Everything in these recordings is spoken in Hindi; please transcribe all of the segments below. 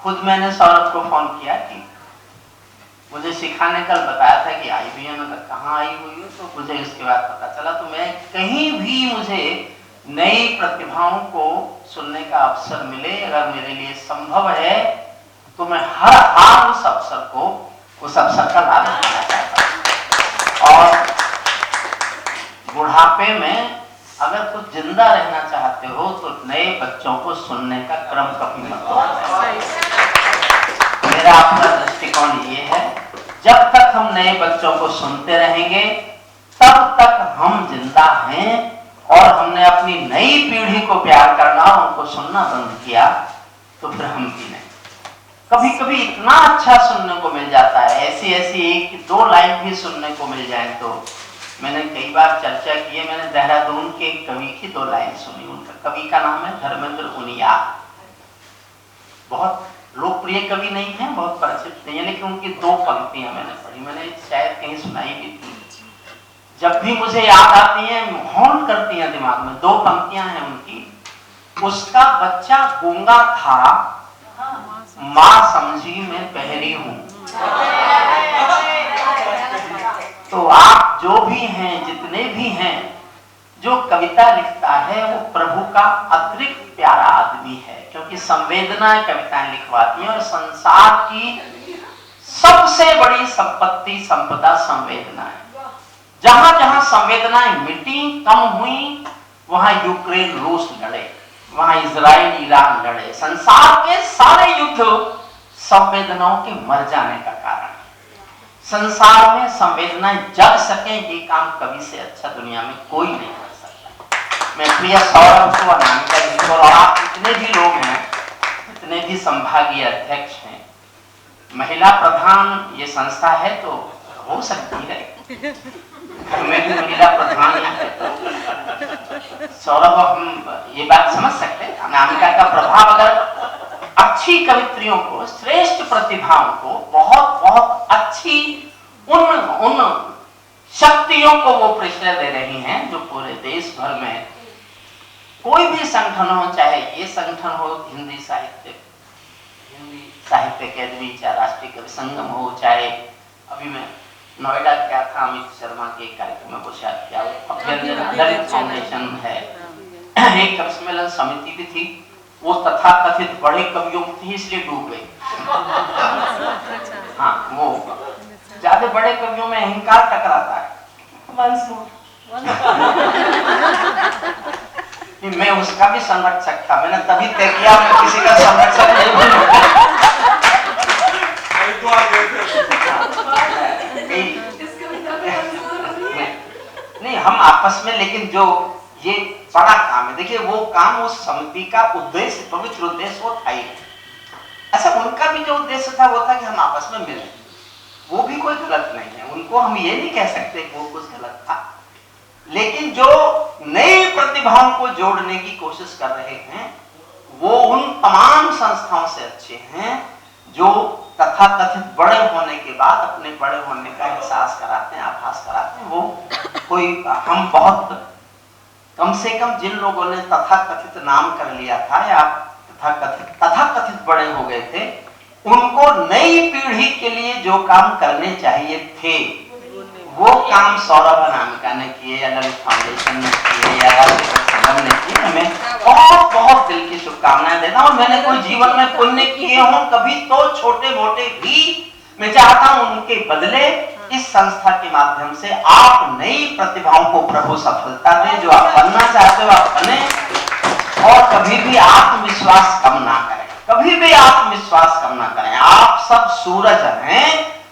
खुद मैंने सौरभ को फोन किया कि मुझे सिखाने कल बताया था कि आई भी है, मैं कहाँ आई हुई हूँ, तो मुझे इसके बाद पता चला। तो मैं कहीं भी मुझे नई प्रतिभाओं को सुनने का अवसर मिले, अगर मेरे लिए संभव है, तो मैं हर हाल उस अवसर का लाभ उठाना चाहता हूँ। और बुढ़ापे में अगर कुछ जिंदा रहना चाहते हो तो नए बच्चों को सुनने का क्रम कभी मत छोड़ना। मेरा अपना दृष्टिकोण ये है, जब तक हम नए बच्चों को सुनते रहेंगे तब तक हम जिंदा हैं। और हमने अपनी नई पीढ़ी को प्यार करना, उनको सुनना बंद किया तो फिर हम भी नहीं। कभी कभी इतना अच्छा सुनने को मिल जाता है, ऐसी एक दो लाइन भी सुनने को मिल जाए। तो मैंने कई बार चर्चा की है, मैंने देहरादून के कवि की 2 लाइन सुनी। उनका कवि का नाम है धर्मेंद्र उनियाल। बहुत लोकप्रिय कवि नहीं है, बहुत परिचित नहीं है, लेकिन उनकी 2 पंक्तियां मैंने पढ़ी, मैंने शायद कहीं सुनाई भी थी। जब भी मुझे याद आती है, हॉन्ट करती हैं दिमाग में। 2 पंक्तियां हैं उनकी। उसका बच्चा गूंगा था, माँ समझी मैं बहरी हूं। तो आप जो भी हैं, जितने भी हैं, जो कविता लिखता है वो प्रभु का अतिरिक्त प्यारा आदमी है, क्योंकि संवेदनाएं कविताएं लिखवाती हैं। और संसार की सबसे बड़ी संपत्ति संपदा संवेदना है। जहां जहां संवेदनाएं मिटी, कम हुई, वहां यूक्रेन रूस लड़े, वहां इजराइल ईरान लड़े। संसार के सारे युद्ध संवेदनाओं के मर जाने का कारण है। संसार में संवेदनाएं जग सके, ये काम कवि से अच्छा दुनिया में कोई नहीं कर सकता। मैं प्रिय सौरभ को, अनामिका जी को, और आप जितने भी लोग हैं, जितने भी संभागीय अध्यक्ष हैं, महिला प्रधान ये संस्था है तो हो सकती है, घर में भी महिला प्रधान है, सौरभ हम ये बात समझ सकते हैं। अनामिका का प्रभाव अगर अच्छी कवित्रियों को, श्रेष्ठ प्रतिभाओं को, बहुत बहुत अच्छी उन शक्तियों को वो परिचय दे रही हैं, जो पूरे देश भर में कोई भी संगठन हो, चाहे ये संगठन हो, हिंदी साहित्य अकेडमी, चाहे राष्ट्रीय कवि संगम हो, चाहे अभी मैं नोएडा क्या था, अमित शर्मा के कार्यक्रम में कुछ क्या दलित फाउंडेशन है, एक कवि सम्मेलन समिति भी थी, वो तथाकथित बड़े कवियों थी, इसलिए डूब गई। हाँ, वो ज्यादा बड़े कवियों में अहंकार टकराता है। मैं उसका भी संरक्षक था, मैंने तभी तय किया मैं किसी का संरक्षक नहीं बनूंगा। नहीं, हम आपस में, लेकिन जो ये बड़ा काम है, देखिए वो काम, उस समिति का उद्देश्य, पवित्र उद्देश्य वो था ही। अच्छा, उनका भी जो उद्देश्य था वो था कि हम आपस में मिलें, वो भी कोई गलत नहीं है, उनको हम ये नहीं कह सकते कि वो कुछ गलत था। लेकिन जो नई प्रतिभाओं को जोड़ने की कोशिश कर रहे हैं, वो उन तमाम संस्थाओं से अच्छे हैं जो तथाकथित बड़े होने के बाद अपने बड़े होने का एहसास कराते हैं, आभास कराते हैं। वो कोई, हम बहुत कम से कम जिन लोगों ने तथाकथित नाम कर लिया था या तथाकथित बड़े हो गए थे, उनको नई पीढ़ी के लिए जो काम करने चाहिए थे वो काम सौरभ अनामिका ने किए, या ललित फाउंडेशन ने किए, या राष्ट्रीय संगम ने किए। हमें बहुत बहुत दिल की शुभकामनाएं देता हूं। मैंने कोई जीवन में पुण्य किए हों कभी तो छोटे मोटे भी, मैं चाहता हूं उनके बदले इस संस्था के माध्यम से आप नई प्रतिभाओं को प्रभु सफलता दे। जो आप बनना चाहते हो आप बने, और कभी भी आत्मविश्वास कम ना करें, कभी भी आत्मविश्वास कम ना करें। आप सब सूरज हैं,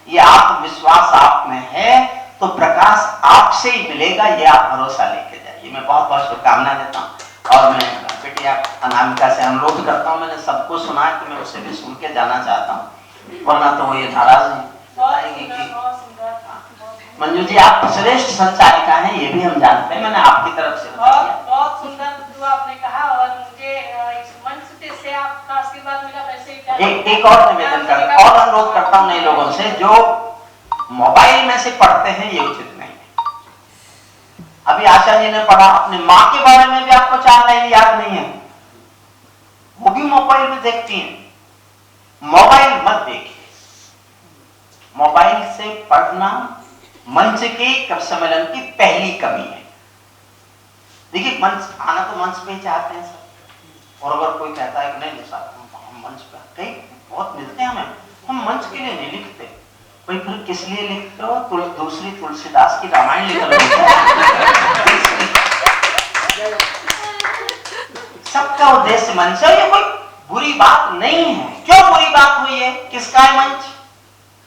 ये आत्मविश्वास आप में है तो प्रकाश आपसे ही मिलेगा, ये आप भरोसा लेके जाइए। मैं बहुत बहुत शुभकामना देता हूँ। और मैं बेटिया अनामिका से अनुरोध करता हूँ, मैंने सबको सुना है कि मैं उसे भी सुन के जाना चाहता हूँ, वरना तो वो ये नाराज नहीं कि मंजू जी आप श्रेष्ठ संचालिका हैं, ये भी हम जानते हैं, मैंने आपकी तरफ से बहुत सुंदर जो आपने कहा, और मुझे इस मंच से आपका आशीर्वाद मिला। वैसे एक और निवेदन करता और अनुरोध करता हूँ नए लोगों से, जो मोबाइल में से पढ़ते हैं ये उचित नहीं है। अभी आशा जी ने पढ़ा, अपने माँ के बारे में भी आपको 4 लाइन याद नहीं है, वो भी मोबाइल में देखती हैं। मोबाइल मत देखिए। मोबाइल से पढ़ना मंच के कवि सम्मेलन की पहली कमी है। देखिए मंच आना तो मंच पे ही चाहते हैं सब, और अगर कोई कहता है कि नहीं साहब हम मंच पे, कई बहुत मिलते हैं हमें, हम मंच के लिए नहीं लिखते। भाई फिर किस लिए लिखते हो? दूसरी तुलसीदास की रामायण लिख रहे सबका उद्देश्य मंच है, ये कोई बुरी बात नहीं है। क्यों बुरी बात हुई है? किसका है मंच?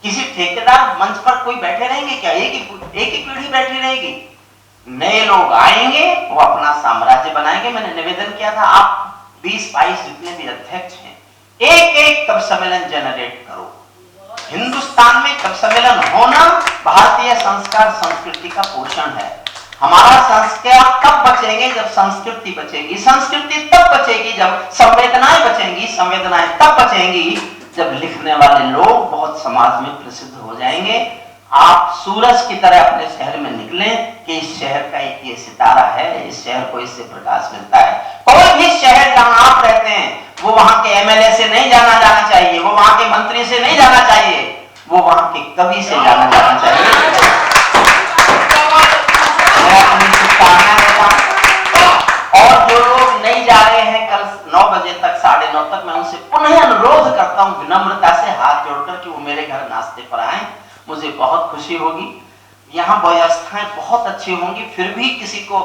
किसी ठेकेदार मंच पर कोई बैठे रहेंगे क्या? एक ही पीढ़ी बैठी रहेगी। नए लोग आएंगे, वो अपना साम्राज्य बनाएंगे। मैंने निवेदन किया था आप 20-22 जितने भी अध्यक्ष हैं, एक एक कवि सम्मेलन जनरेट करो। हिंदुस्तान में कवि सम्मेलन होना भारतीय संस्कार संस्कृति का पोषण है। हमारा संस्कार तब बचेंगे जब संस्कृति बचेगी, संस्कृति तब बचेगी जब संवेदनाएं बचेंगी, संवेदनाएं तब बचेंगी जब लिखने वाले लोग बहुत समाज में प्रसिद्ध हो जाएंगे। आप सूरज की तरह अपने शहर में निकलें कि इस शहर का एक ये सितारा है, इस शहर को इससे प्रकाश मिलता है। कोई भी शहर जहां आप रहते हैं वो वहां के एमएलए से नहीं जाना चाहिए, वो वहां के मंत्री से नहीं जाना चाहिए, वो वहां के कवि से जाना चाहिए। मैं अपनी शुभकामनाएं देता हूं, और जो लोग नहीं जा रहे हैं कल 9 बजे तक 9:30 तक, मैं उनसे पुनः अनुरोध करता हूं विनम्रता से हाथ जोड़कर कि वो मेरे घर नाश्ते पर आए। मुझे बहुत खुशी होगी। यहाँ व्यवस्थाएं बहुत अच्छी होंगी। फिर भी किसी को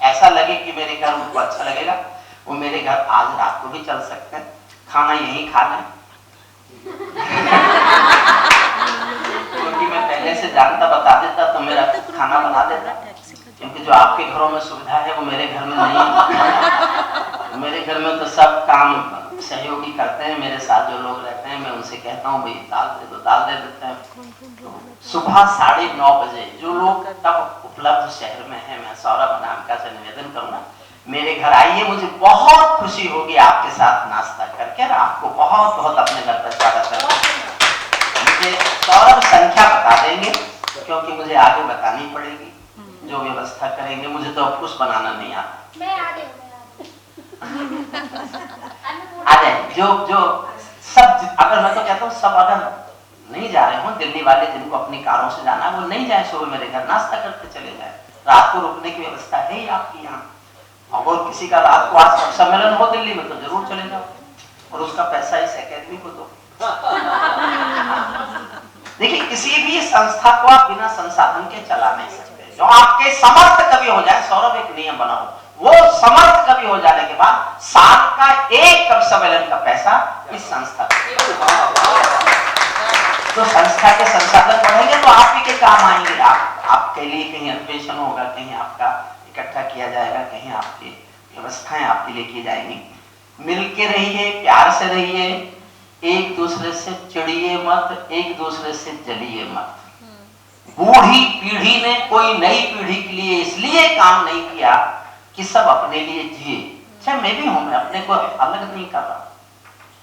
ऐसा लगे कि मेरे घर उनको अच्छा लगेगा, वो मेरे घर आज रात को भी चल सकते हैं, खाना यहीं खा लें। क्योंकि मैं पहले से जानता, बता देता तो मेरा खाना बना देता, क्योंकि जो आपके घरों में सुविधा है वो मेरे घर में नहीं है। मेरे घर में तो सब काम सहयोगी करते हैं। मेरे साथ जो लोग रहते हैं मैं उनसे कहता हूँ भाई दाल दे दो, दाल दे देते हैं। तो सुबह 9:30 बजे जो लोग तब उपलब्ध शहर में है, मैं सौरभ अनामिका से निवेदन करूंगा मेरे घर आइए। मुझे बहुत खुशी होगी आपके साथ नाश्ता करके, और आपको बहुत बहुत अपने घर पर स्वागत करके। मुझे सौरभ संख्या बता देंगे क्योंकि मुझे आगे बतानी पड़ेगी जो व्यवस्था करेंगे। मुझे तो अब कुछ बनाना नहीं आता। मैं आ जाए जो सब, अगर मैं तो कहता हूँ सब अगर नहीं जा रहे हो, दिल्ली वाले जिनको अपनी कारों से जाना है वो नहीं जाए, सुबह मेरे घर नाश्ता करके चले जाए। रात को रुकने की व्यवस्था है ही आपकी यहाँ। और किसी का रात को आज सम्मेलन हो दिल्ली में तो जरूर चले जाओ, और उसका पैसा इस अकेडमी को दो। देखिए किसी भी संस्था को आप बिना संसाधन के चला नहीं सकते। जो आपके समर्थ कवि हो जाए, सौरभ एक नियम बनाओ, वो समर्थ कवि हो जाने के बाद साल का एक कवि सम्मेलन का पैसा इस संस्था तो संस्था के संसाधन बढ़ेंगे तो आप ही के काम आएंगे। आपके लिए कहीं अधिवेशन होगा, कहीं आपका इकट्ठा किया जाएगा, कहीं आपकी व्यवस्थाएं आपके लिए की जाएंगी। मिलके रहिए, प्यार से रहिए, एक दूसरे से चिढ़िए मत, एक दूसरे से जलिए मत। बूढ़ी पीढ़ी ने कोई नई पीढ़ी के लिए इसलिए काम नहीं किया कि सब अपने लिए जिए। अच्छा मैं भी हूं, मैं अपने को अलग नहीं कर रहा।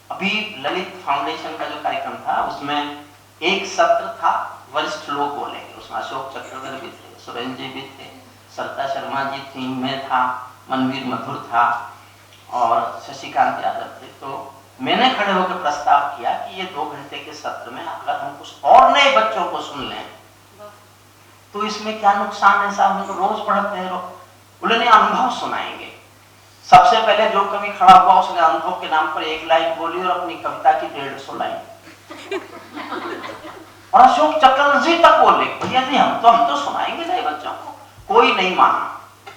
अभी ललित फाउंडेशन का जो कार्यक्रम था उसमें एक सत्र था, वरिष्ठ लोग बोलेंगे, उसमें अशोक चक्रवर्ती भी थे, सुरेंद्र जी भी थे, सरिता शर्मा जी थी, मैं था, मनवीर मधुर था और शशिकांत यादव थे। तो मैंने खड़े होकर प्रस्ताव किया कि ये 2 घंटे के सत्र में अगर हम कुछ और नए बच्चों को सुन लें तो इसमें क्या नुकसान है साहब, हम तो रोज पढ़ते हैं। उन्होंने अनुभव सुनाएंगे। सबसे पहले जो कवि खड़ा हुआ उसने अनुभव के नाम पर 1 लाइन बोली और अपनी कविता की 150 लाइन और अशोक चक्रवर्ती तक बोले भैया जी हम तो सुनाएंगे नए बच्चों को। कोई नहीं माना,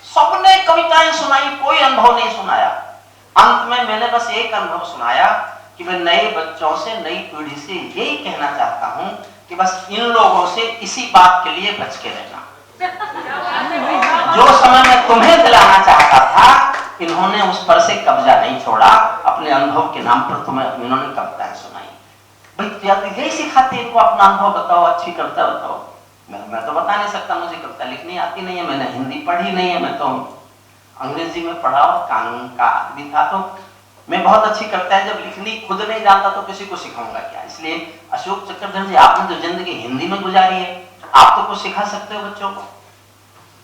सबने कविताएं सुनाई, कोई अनुभव नहीं सुनाया। अंत में मैंने बस एक अनुभव सुनाया कि मैं नए बच्चों से, नई पीढ़ी से यही कहना चाहता हूं कि बस इन लोगों से इसी बात के लिए बच के रहना। जो समय मैं तुम्हें दिलाना चाहता था इन्होंने उस पर से कब्जा नहीं छोड़ा, अपने अनुभव के नाम पर तुम्हें इन्होंने कविताएं सुनाई। भाई यही सिखाते इनको, अपना अनुभव बताओ, अच्छी कविता बताओ। मैं तो बता नहीं सकता, मुझे कविता लिखनी आती नहीं है, मैंने हिंदी पढ़ी नहीं है, मैं तो अंग्रेजी में पढ़ा और कानून का आदमी था। तो मैं बहुत अच्छी कविताएं जब लिखनी खुद नहीं जानता तो किसी को सिखाऊंगा क्या। इसलिए अशोक चक्रवर्ती जी आपने जो जिंदगी हिंदी में गुजारी है आप तो कुछ सिखा सकते हो बच्चों को।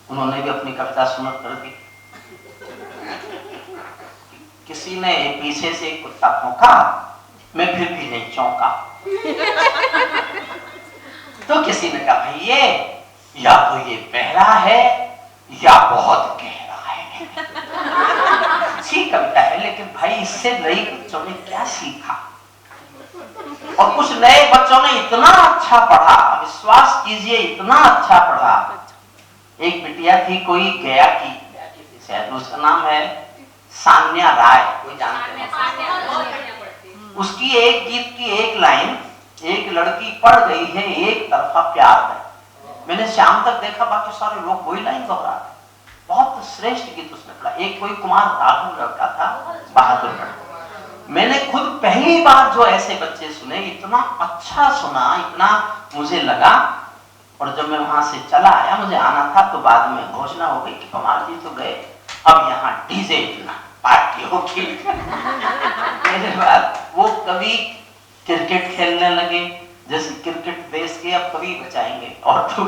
उन्होंने भी अपनी कविता सुनत कर दी। किसी ने पीछे से कुत्ता भौंका, मैं फिर भी नहीं चौंका। तो किसी ने कहा भाई ये या तो ये बहरा है या बहुत गहरा है। अच्छी कविता है, लेकिन भाई इससे नई बच्चों ने क्या सीखा? और कुछ नए बच्चों ने इतना अच्छा पढ़ा, विश्वास कीजिए इतना अच्छा पढ़ा। एक बिटिया थी कोई गया की, शायद उसका नाम है सान्या राय, कोई जानते हैं? उसकी एक गीत की एक लाइन एक लड़की पढ़ गई है, एक तरफा प्यार है। मैंने शाम तक देखा बाकी सारे लोग वही लाइन दोहरा रहे। बहुत श्रेष्ठ गीत उसने पढ़ा। एक कोई कुमार राघव लड़का था, बहादुर लड़का। मैंने खुद पहली बार जो ऐसे बच्चे सुने, इतना अच्छा सुना, इतना मुझे लगा। और जब मैं वहां से चला आया, मुझे आना था, तो बाद में घोषणा हो गई कि कमाल जी तो गए, अब यहाँ डीजे पार्टी होगी। मेरे बाद वो कभी क्रिकेट खेलने लगे, जैसे क्रिकेट देश के अब कभी बचाएंगे। और तो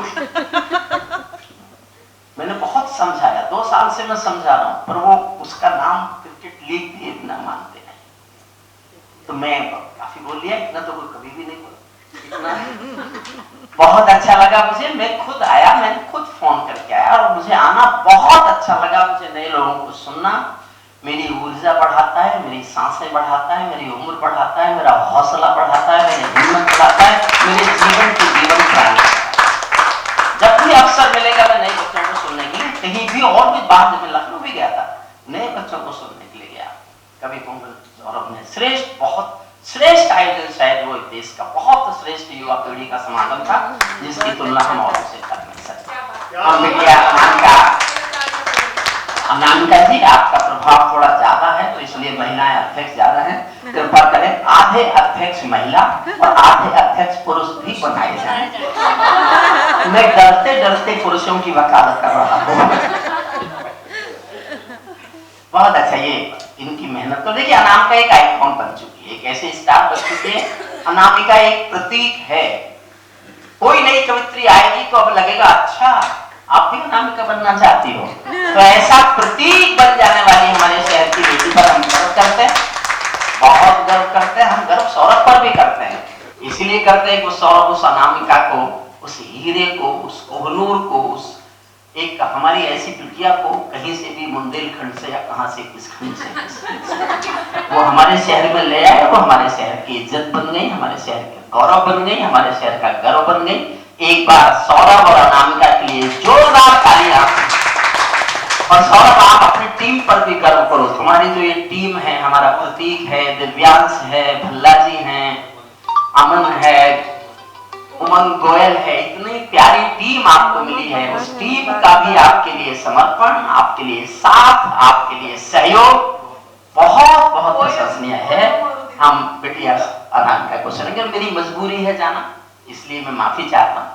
मैंने बहुत समझाया, 2 साल से मैं समझा रहा हूं, पर वो उसका नाम क्रिकेट लीग भी इतना मानते नहीं। तो मैं काफी बोल लिया, इतना तो कोई कभी भी नहीं बोला। बहुत अच्छा लगा मुझे, मैं खुद आया, मैंने खुद फोन करके आया और मुझे आना बहुत अच्छा लगा। मुझे नए लोगों को सुनना मेरी ऊर्जा बढ़ाता है, मेरी सांसें बढ़ाता है, मेरी उम्र बढ़ाता है, मेरा हौसला बढ़ाता है, मेरी हिम्मत बढ़ाता है, मेरे जीवन की जीवन प्रणाली। जब भी अवसर मिलेगा मैं नए बच्चों को सुनने के लिए, कहीं भी और भी बाहर, जब मैं लखनऊ भी गया था, नए बच्चों को सुनने के लिए गया। कभी सौरभ ने श्रेष्ठ, बहुत श्रेष्ठ आयोजन, शायद वो देश का बहुत श्रेष्ठ युवा पीढ़ी का समागम था, जिसकी तुलना हम औरों से कर नहीं सकते। और अनामिका जी, आपका प्रभाव थोड़ा ज्यादा है, तो इसलिए महिलाएं अध्यक्ष ज्यादा हैं। कृपा करें आधे अध्यक्ष महिला और आधे अध्यक्ष पुरुष भी बनाए जाएं। मैं डरते डरते पुरुषों की वकालत कर रहा हूँ। बहुत अच्छा, ये इनकी मेहनत तो देखिए। अनामिका एक आइकॉन बन चुकी है, एक ऐसे स्टार बन चुकी है। अनामिका एक प्रतीक है। कोई नई कवित्री आएगी तो अब लगेगा अच्छा आप भी अनामिका बनना चाहती हो, तो ऐसा प्रतीक बन जाने वाली हमारे शहर की बेटी पर हम गर्व करते हैं, बहुत गर्व करते हैं। हम गर्व सौरभ पर भी करते हैं, इसीलिए करते हैं कि सौरभ उस अनामिका को, उस हीरे को, उस कोहनूर को, उस एक हमारी ऐसी बिटिया को कहीं से भी बुंदेलखंड से या कहां से, किस खंड से वो हमारे शहर में ले आए। वो हमारे शहर की इज्जत बन गई, हमारे शहर का गौरव बन गई, हमारे शहर का गर्व बन गई। एक बार सौरभ और अनामिका के लिए जोरदार तालियां। और सौरभ, आप अपनी टीम पर भी गर्व करो। तुम्हारी जो ये टीम है, हमारा प्रतीक है, दिव्यांश है, भल्ला जी हैं, अमन है, उमंग गोयल है, इतनी प्यारी टीम आपको मिली है। उस टीम का भी आपके लिए समर्पण, आपके लिए साथ, आपके लिए सहयोग बहुत बहुत प्रशंसनीय है। हम बिटिया अनामिका को सुनेंगे। मेरी मजबूरी है जाना, इसलिए मैं माफी चाहता हूँ।